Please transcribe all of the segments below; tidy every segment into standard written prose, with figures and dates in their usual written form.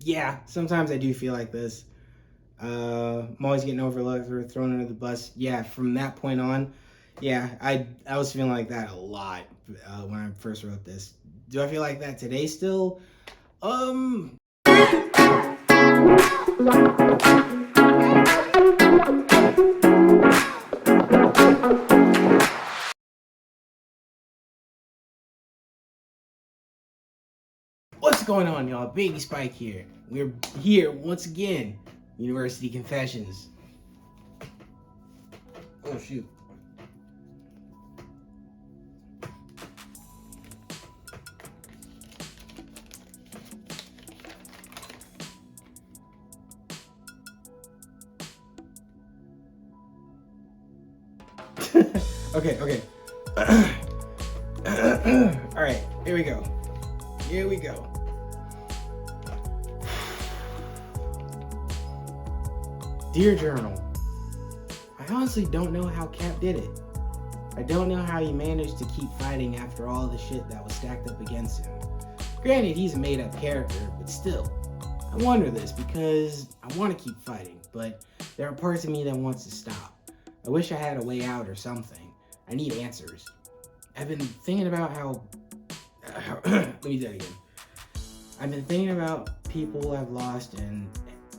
Yeah, sometimes I do feel like this. I'm always getting overlooked or thrown under the bus. Yeah, from that point on, yeah, I was feeling like that a lot when I first wrote this. Do I feel like that today still? Um, what's going on, y'all? Baby Spike here. We're here once again. University Confessions. Oh shoot. Okay, okay. All right, here we go. Here we go. Dear Journal, I honestly don't know how Cap did it. I don't know how he managed to keep fighting after all the shit that was stacked up against him. Granted, he's a made up character, but still. I wonder this because I want to keep fighting, but there are parts of me that wants to stop. I wish I had a way out or something. I need answers. I've been thinking about how let me do that again. I've been thinking about people I've lost, and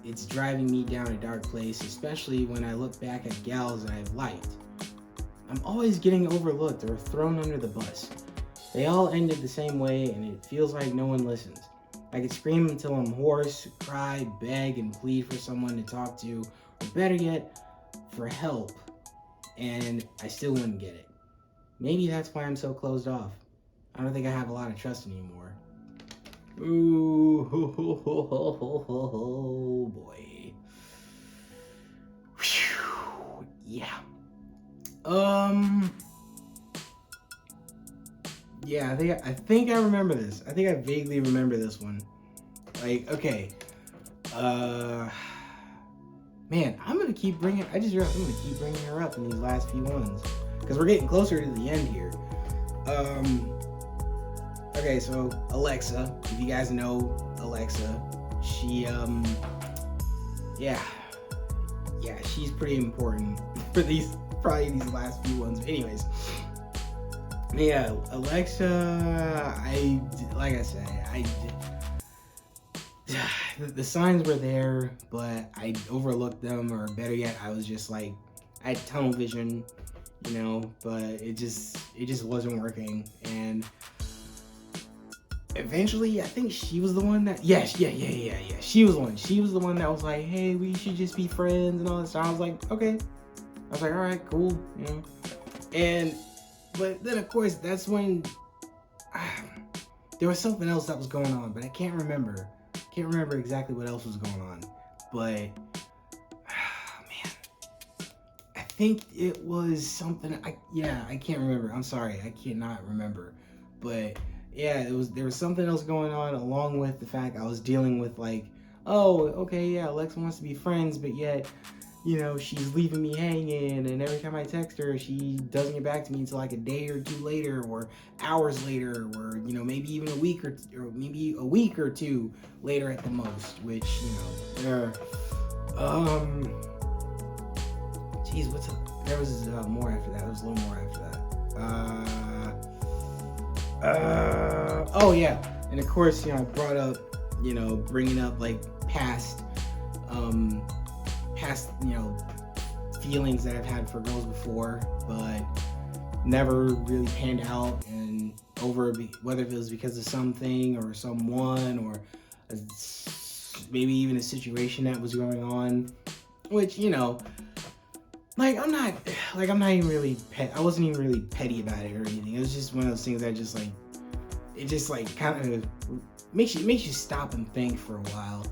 it's driving me down a dark place, especially when I look back at gals that I've liked. I'm always getting overlooked or thrown under the bus. They all ended the same way, and it feels like no one listens. I could scream until I'm hoarse, cry, beg, and plead for someone to talk to, or better yet, for help, and I still wouldn't get it. Maybe that's why I'm so closed off. I don't think I have a lot of trust anymore. Ooh, boy. Whew, yeah. Um. Yeah, I think I remember this. I think I vaguely remember this one. Like, okay. Uh. Man, I'm gonna keep bringing. I just realized I'm gonna keep bringing her up in these last few ones because we're getting closer to the end here. Um. Okay, so Alexa, if you guys know Alexa, she yeah, she's pretty important for these probably these last few ones. Anyways, yeah, Alexa, I like I said, the signs were there, but I overlooked them, or better yet, I was just like I had tunnel vision, but it just wasn't working, and eventually I think she was the one that yeah, she was the one that was like, hey, we should just be friends and all this. So I was like, okay. I was like, all right, cool, and but then of course that's when there was something else that was going on, but I can't remember exactly what else was going on, but man, I think it was something. I can't remember. I'm sorry, I cannot remember. But yeah, there was something else going on along with the fact I was dealing with like, oh, okay, yeah, Alexa wants to be friends, but yet, she's leaving me hanging, and every time I text her, she doesn't get back to me until like a day or two later, or hours later, or maybe even or maybe a week or two later at the most. Which geez, what's up? There was more after that. There was a little more after that. Oh yeah, and of course, I brought up, bringing up like past, feelings that I've had for girls before, but never really panned out, and whether it was because of something or someone or a, maybe even a situation that was going on, which I'm not even really I wasn't even really petty about it or anything. It was just one of those things that just like it just like kind of makes you stop and think for a while,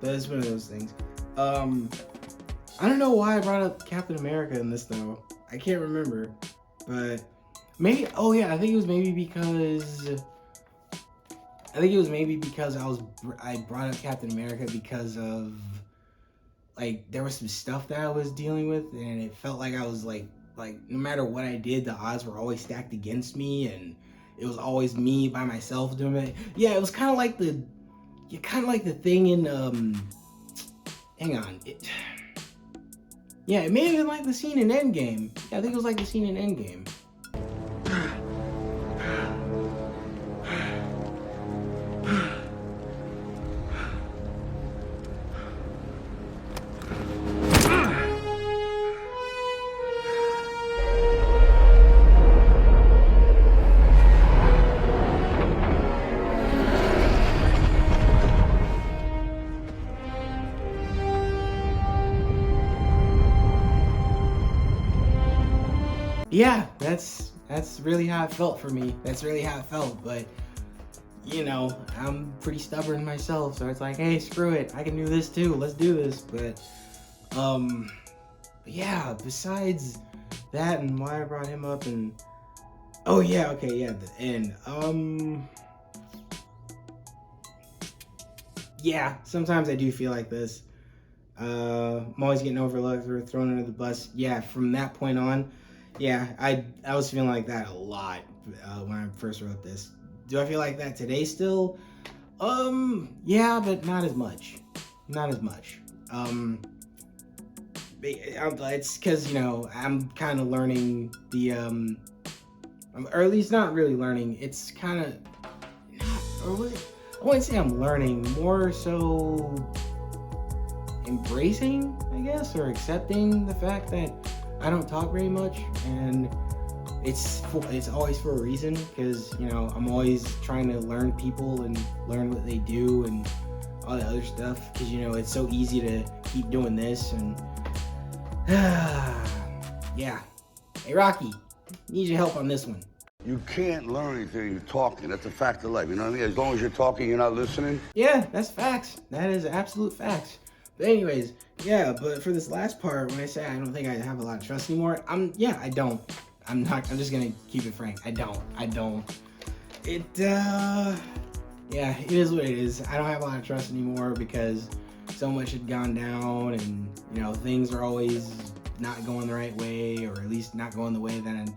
But it's one of those things. I don't know why I brought up Captain America in this though. I can't remember, but maybe. Oh yeah, I think it was maybe because. I brought up Captain America because of like there was some stuff that I was dealing with, and it felt like I was like no matter what I did, the odds were always stacked against me, and it was always me by myself doing it. Yeah, it was kind of like you kind of like the thing in hang on, yeah, it may have been like the scene in Endgame. Yeah, I think it was like the scene in Endgame. Yeah, that's really how it felt for me. That's really how it felt, but you know, I'm pretty stubborn myself, so it's like, hey, screw it, I can do this too. Let's do this. But yeah, besides that and why I brought him up, and oh yeah, okay, yeah, the end. Yeah, sometimes I do feel like this. I'm always getting overlooked or thrown under the bus. Yeah, from that point on, yeah, I was feeling like that a lot when I first wrote this. Do I feel like that today still? Yeah, but not as much. Not as much. It's because, you know, I'm kind of learning the or at least not really learning. It's kind of, or was it? I wouldn't say I'm learning, more so embracing, I guess, or accepting the fact that I don't talk very much, and it's always for a reason, because, you know, I'm always trying to learn people and learn what they do and all that other stuff, because, you know, it's so easy to keep doing this, and yeah. Hey Rocky, need your help on this one. You can't learn anything you're talking. That's a fact of life. You know what I mean? As long as you're talking, you're not listening. Yeah, that's facts. That is absolute facts. But anyways, yeah, but for this last part, when I say I don't think I have a lot of trust anymore, I don't. I'm just gonna keep it frank. I don't. It, yeah, it is what it is. I don't have a lot of trust anymore because so much had gone down, and, you know, things are always not going the right way, or at least not going the way that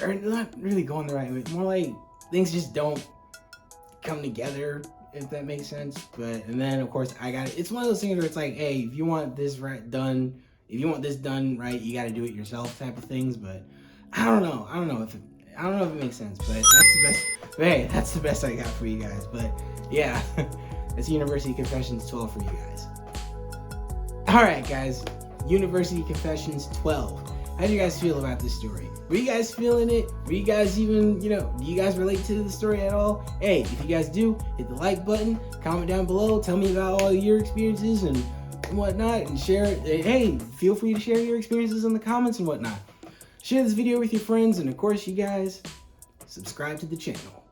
or not really going the right way. More like things just don't come together, if that makes sense. But, and then of course it's one of those things where it's like, hey, if you want this done right, you got to do it yourself type of things. But I don't know if it makes sense, but that's the best. But hey, that's the best I got for you guys. But yeah, that's University Confessions 12 for you guys. All right, guys, University Confessions 12. How do you guys feel about this story? Were you guys feeling it? Were you guys even, do you guys relate to the story at all? Hey, if you guys do, hit the like button, comment down below, tell me about all your experiences and whatnot, and share it. Hey, feel free to share your experiences in the comments and whatnot. Share this video with your friends, and of course, you guys, subscribe to the channel.